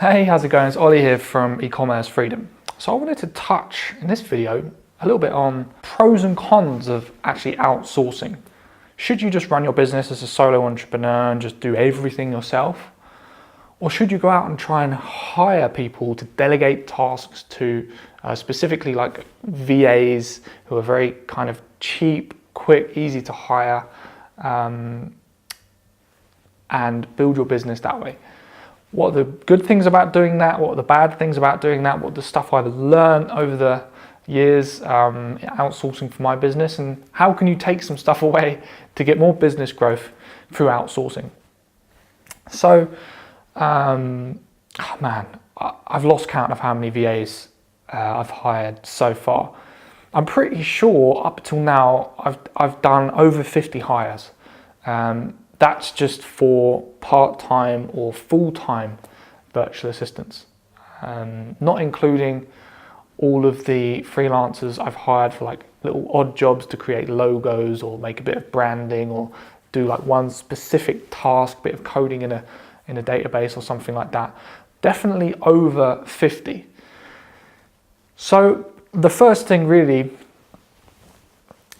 Hey, how's it going? It's Ollie here from E-commerce Freedom. So I wanted to touch in this video a little bit on pros and cons of actually outsourcing. Should you just run your business as a solo entrepreneur and just do everything yourself? Or should you go out and try and hire people to delegate tasks to, specifically like VAs who are very kind of cheap, quick, easy to hire, and build your business that way? What are the good things about doing that? What are the bad things about doing that? What are the stuff I've learned over the years outsourcing for my business? And how can you take some stuff away to get more business growth through outsourcing? So, I've lost count of how many VAs I've hired so far. I'm pretty sure up till now I've done over 50 hires. That's just for part-time or full-time virtual assistants, not including all of the freelancers I've hired for like little odd jobs to create logos or make a bit of branding or do like one specific task, bit of coding in a database or something like that. Definitely over 50. So the first thing really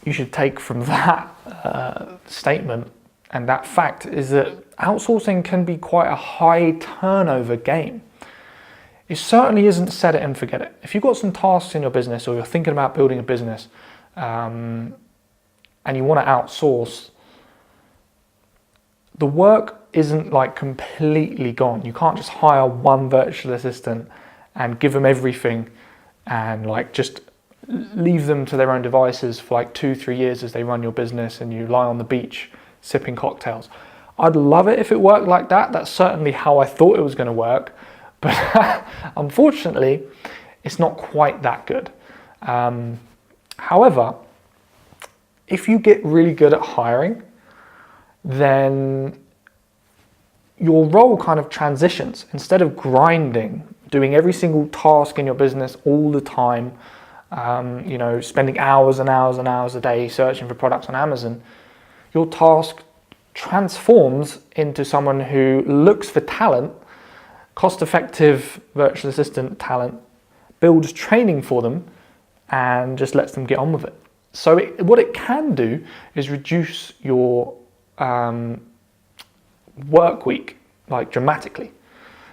you should take from that statement and that fact is that outsourcing can be quite a high turnover game. It certainly isn't set it and forget it. If you've got some tasks in your business or you're thinking about building a business and you want to outsource, the work isn't like completely gone. You can't just hire one virtual assistant and give them everything and like just leave them to their own devices for like 2-3 years as they run your business and you lie on the beach sipping cocktails. I'd love it if it worked like that. That's certainly how I thought it was going to work, but unfortunately, it's not quite that good. However, if you get really good at hiring, then your role kind of transitions. Instead of grinding, doing every single task in your business all the time, spending hours and hours and hours a day searching for products on Amazon, your task transforms into someone who looks for talent, cost-effective virtual assistant talent, builds training for them, and just lets them get on with it. So what it can do is reduce your work week like dramatically.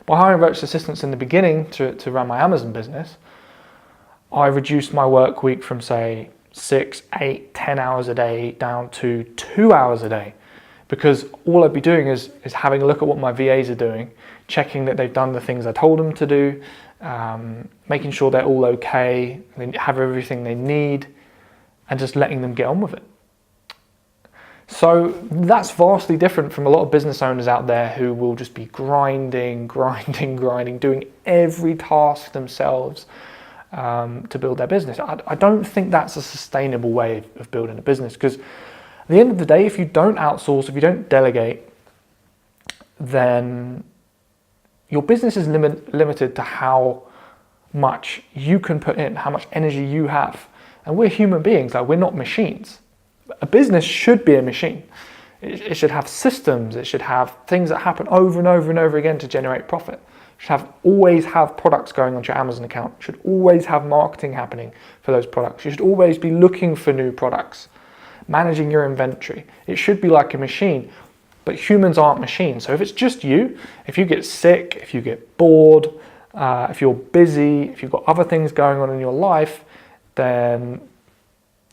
By hiring virtual assistants in the beginning to run my Amazon business, I reduced my work week from say 6, 8, 10 hours a day down to 2 hours a day, because all I'd be doing is having a look at what my VAs are doing, checking that they've done the things I told them to do, making sure they're all okay, they have everything they need, and just letting them get on with it. So that's vastly different from a lot of business owners out there who will just be grinding, doing every task themselves to build their business. I don't think that's a sustainable way of building a business, because at the end of the day, if you don't outsource, if you don't delegate, then your business is limited to how much you can put in, how much energy you have. And we're human beings, like we're not machines. A business should be a machine. It should have systems, it should have things that happen over and over and over again to generate profit. It should always have products going onto your Amazon account. It should always have marketing happening for those products. You should always be looking for new products, managing your inventory. It should be like a machine, but humans aren't machines. So if it's just you, if you get sick, if you get bored, if you're busy, if you've got other things going on in your life, then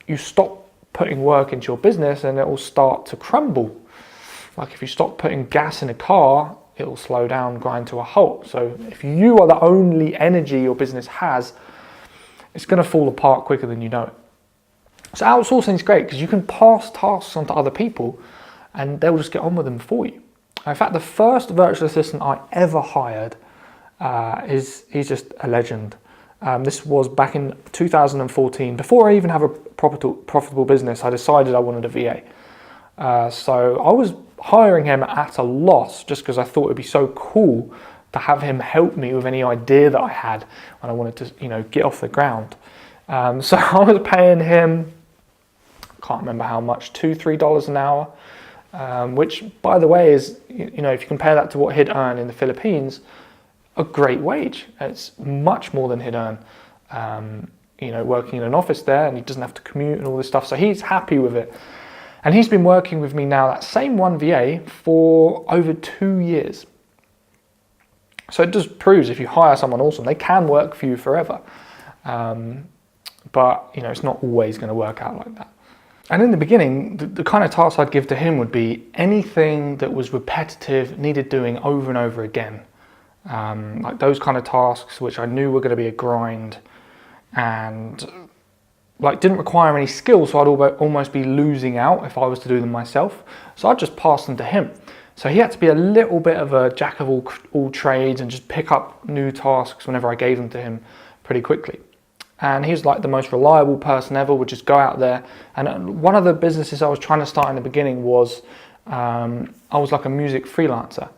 you stop putting work into your business and it will start to crumble. Like if you stop putting gas in a car, it will slow down, grind to a halt. So if you are the only energy your business has, it's going to fall apart quicker than you know it. So outsourcing is great because you can pass tasks on to other people and they'll just get on with them for you. In fact, the first virtual assistant I ever hired, he's just a legend. This was back in 2014. Before I even have a profitable business, I decided I wanted a VA. So I was hiring him at a loss just because I thought it'd be so cool to have him help me with any idea that I had when I wanted to, get off the ground. So I was paying him, can't remember how much, $2-3 an hour, which by the way is, if you compare that to what he'd earn in the Philippines, a great wage. It's much more than he'd earn, working in an office there, and he doesn't have to commute and all this stuff. So he's happy with it. And he's been working with me now, that same one VA, for over 2 years. So it just proves if you hire someone awesome, they can work for you forever. But it's not always going to work out like that. And in the beginning, the kind of tasks I'd give to him would be anything that was repetitive, needed doing over and over again. Like those kind of tasks which I knew were going to be a grind and didn't require any skill, so I'd almost be losing out if I was to do them myself. So I'd just pass them to him. So he had to be a little bit of a jack of all trades and just pick up new tasks whenever I gave them to him pretty quickly. And he's like the most reliable person ever, would just go out there. And one of the businesses I was trying to start in the beginning was, I was like a music freelancer.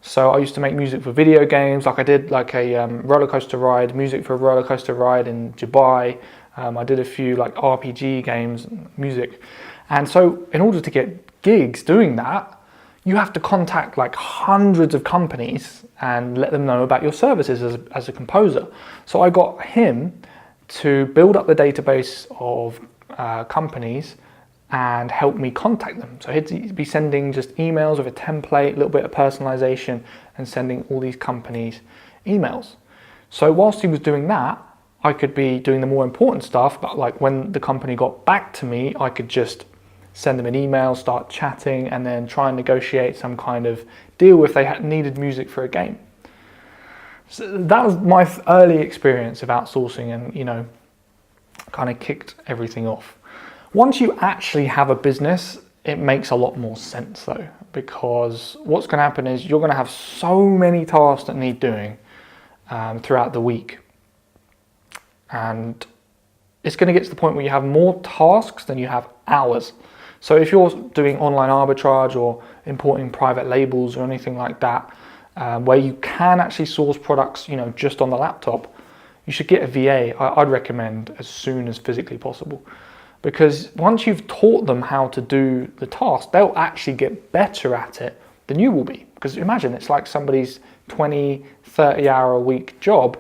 So I used to make music for video games, like I did like a roller coaster ride, music for a roller coaster ride in Dubai. I did a few like RPG games, music. And so in order to get gigs doing that, you have to contact like hundreds of companies and let them know about your services as a composer. So I got him to build up the database of companies and help me contact them. So he'd be sending just emails with a template, a little bit of personalization, and sending all these companies emails. So whilst he was doing that, I could be doing the more important stuff, but like when the company got back to me, I could just send them an email, start chatting, and then try and negotiate some kind of deal if they needed music for a game. So that was my early experience of outsourcing, and kind of kicked everything off. Once you actually have a business, it makes a lot more sense though, because what's going to happen is you're going to have so many tasks that need doing throughout the week. And it's going to get to the point where you have more tasks than you have hours. So if you're doing online arbitrage or importing private labels or anything like that, where you can actually source products, just on the laptop, you should get a VA. I'd recommend as soon as physically possible, because once you've taught them how to do the task, they'll actually get better at it than you will be. Because imagine it's like somebody's 20, 30 hour a week job.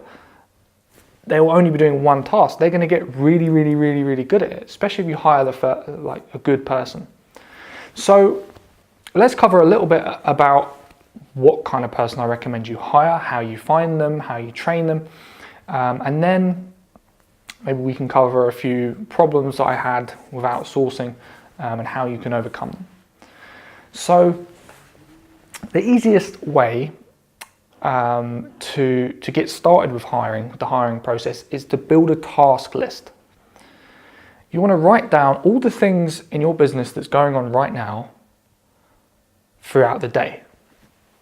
They will only be doing one task. They're going to get really, really, really, really good at it, especially if you hire a good person. So let's cover a little bit about what kind of person I recommend you hire, how you find them, how you train them, and then maybe we can cover a few problems that I had with outsourcing and how you can overcome them. So the easiest way to get started with the hiring process, is to build a task list. You want to write down all the things in your business that's going on right now throughout the day.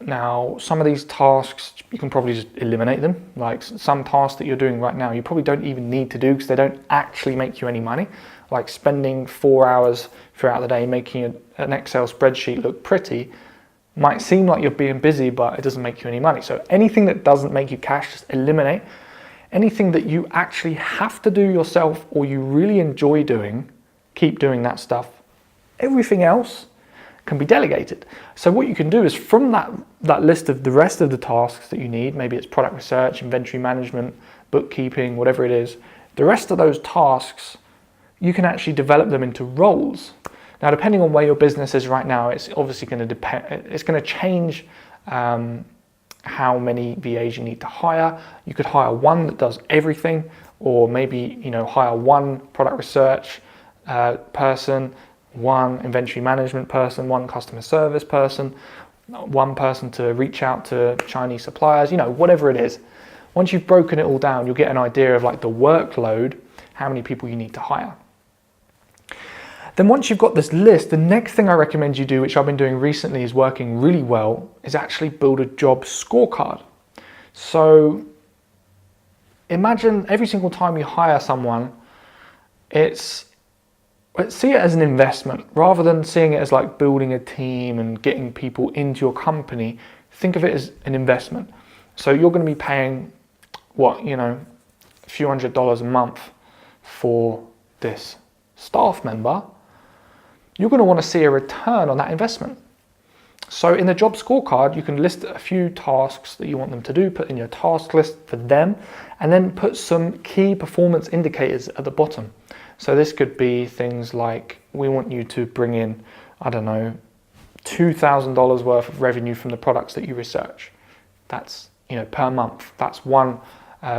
Now, some of these tasks, you can probably just eliminate them. Like some tasks that you're doing right now, you probably don't even need to do because they don't actually make you any money. Like spending 4 hours throughout the day making an Excel spreadsheet look pretty might seem like you're being busy, but it doesn't make you any money. So anything that doesn't make you cash, just eliminate. Anything that you actually have to do yourself or you really enjoy doing, keep doing that stuff. Everything else can be delegated. So what you can do is from that list of the rest of the tasks that you need, maybe it's product research, inventory management, bookkeeping, whatever it is, the rest of those tasks, you can actually develop them into roles. Now, depending on where your business is right now, it's obviously going to depend. It's going to change how many VAs you need to hire. You could hire one that does everything, or maybe hire one product research person, one inventory management person, one customer service person, one person to reach out to Chinese suppliers. Whatever it is. Once you've broken it all down, you'll get an idea of like the workload, how many people you need to hire. Then once you've got this list, the next thing I recommend you do, which I've been doing recently is working really well, is actually build a job scorecard. So imagine every single time you hire someone, see it as an investment rather than seeing it as like building a team and getting people into your company. Think of it as an investment. So you're going to be paying a few $100s a month for this staff member. You're going to want to see a return on that investment. So in the job scorecard, you can list a few tasks that you want them to do, put in your task list for them, and then put some key performance indicators at the bottom. So this could be things like, we want you to bring in, I don't know, $2,000 worth of revenue from the products that you research. That's, per month. That's one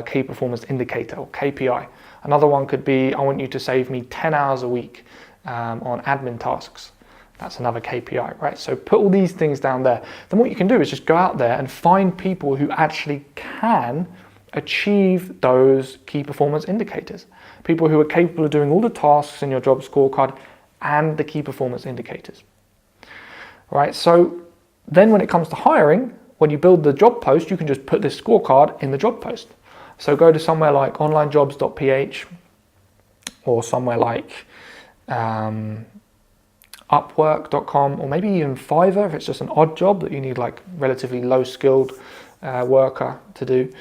key performance indicator or KPI. Another one could be, I want you to save me 10 hours a week on admin tasks. That's another KPI, right? So put all these things down there. Then what you can do is just go out there and find people who actually can achieve those key performance indicators. People who are capable of doing all the tasks in your job scorecard and the key performance indicators, right? So then when it comes to hiring, when you build the job post, you can just put this scorecard in the job post. So go to somewhere like onlinejobs.ph or somewhere like Upwork.com, or maybe even Fiverr if it's just an odd job that you need like relatively low skilled worker to do.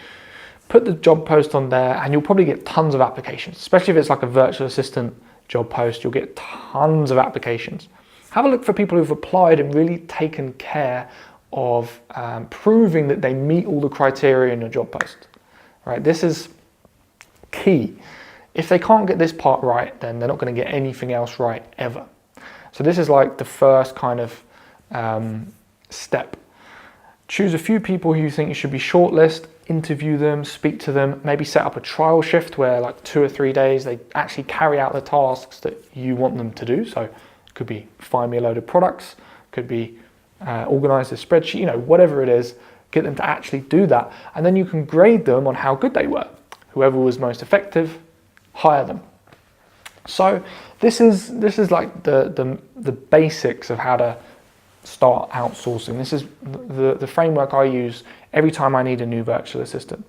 Put the job post on there and you'll probably get tons of applications, especially if it's like a virtual assistant job post. You'll get tons of applications. Have a look for people who've applied and really taken care of proving that they meet all the criteria in your job post, right? This is key. If they can't get this part right, then they're not going to get anything else right ever. So this is like the first kind of step. Choose a few people who you think you should be shortlist, interview them, speak to them, maybe set up a trial shift where like 2 or 3 days they actually carry out the tasks that you want them to do. So it could be find me a load of products, could be organize a spreadsheet, whatever it is, get them to actually do that. And then you can grade them on how good they were. Whoever was most effective, hire them. So this is like the basics of how to start outsourcing. This is the framework I use every time I need a new virtual assistant.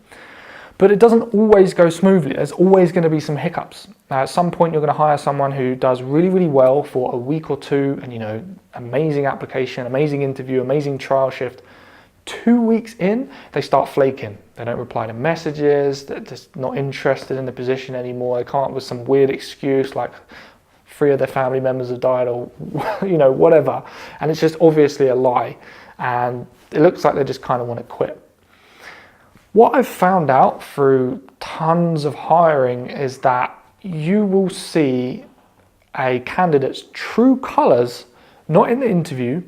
But it doesn't always go smoothly. There's always going to be some hiccups. At some point you're going to hire someone who does really, really well for a week or two and amazing application, amazing interview, amazing trial shift. 2 weeks in, they start flaking. They don't reply to messages, they're just not interested in the position anymore. They come up with some weird excuse like 3 of their family members have died or whatever. And it's just obviously a lie. And it looks like they just kind of want to quit. What I've found out through tons of hiring is that you will see a candidate's true colors, not in the interview,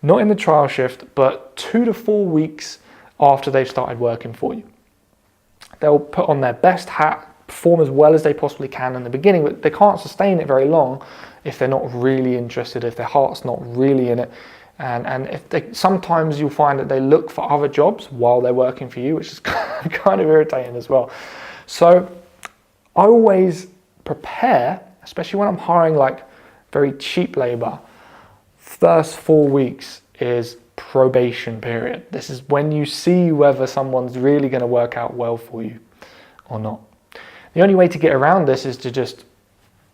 not in the trial shift, but 2 to 4 weeks after they've started working for you. They'll put on their best hat, perform as well as they possibly can in the beginning, but they can't sustain it very long if they're not really interested, if their heart's not really in it. And if they, sometimes you'll find that they look for other jobs while they're working for you, which is kind of irritating as well. So I always prepare, especially when I'm hiring like very cheap labor. First 4 weeks is probation period. This is when you see whether someone's really going to work out well for you or not. The only way to get around this is to just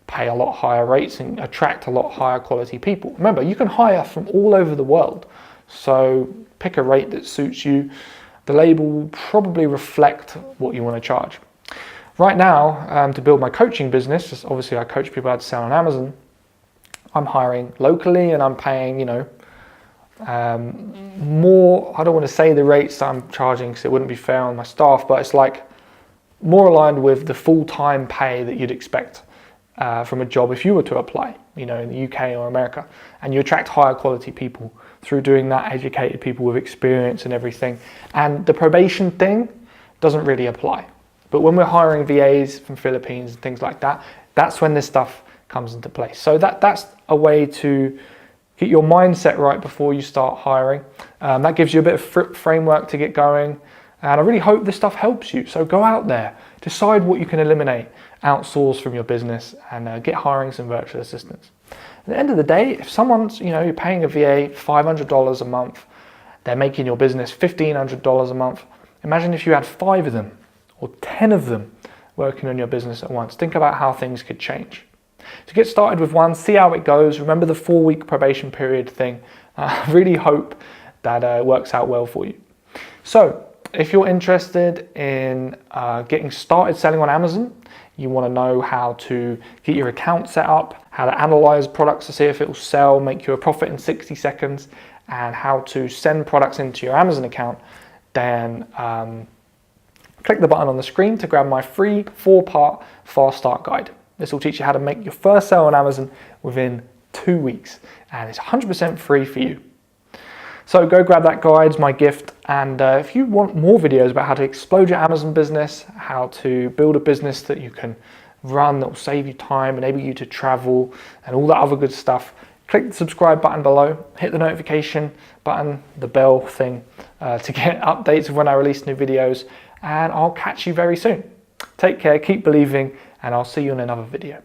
pay a lot higher rates and attract a lot higher quality people. Remember, you can hire from all over the world. So pick a rate that suits you. The label will probably reflect what you want to charge. Right now, to build my coaching business, obviously I coach people how to sell on Amazon. I'm hiring locally and I'm paying, more, I don't want to say the rates that I'm charging because it wouldn't be fair on my staff, but it's like more aligned with the full-time pay that you'd expect from a job if you were to apply, in the UK or America. And you attract higher quality people through doing that, educated people with experience and everything. And the probation thing doesn't really apply. But when we're hiring VAs from Philippines and things like that, that's when this stuff comes into place. So that's a way to get your mindset right before you start hiring. That gives you a bit of framework to get going. And I really hope this stuff helps you. So go out there, decide what you can eliminate, outsource from your business, and get hiring some virtual assistants. At the end of the day, if someone's, you're paying a VA $500 a month, they're making your business $1,500 a month. Imagine if you had 5 of them or 10 of them working on your business at once. Think about how things could change. To get started with one, see how it goes. Remember the 4-week probation period thing. I really hope that it works out well for you. So if you're interested in getting started selling on Amazon, you want to know how to get your account set up, how to analyze products to see if it will sell, make you a profit in 60 seconds, and how to send products into your Amazon account, then click the button on the screen to grab my free 4-part fast start guide. This will teach you how to make your first sale on Amazon within 2 weeks, and it's 100% free for you. So go grab that guide, it's my gift, and if you want more videos about how to explode your Amazon business, how to build a business that you can run, that will save you time, enable you to travel, and all that other good stuff, click the subscribe button below, hit the notification button, the bell thing, to get updates of when I release new videos, and I'll catch you very soon. Take care, keep believing, and I'll see you in another video.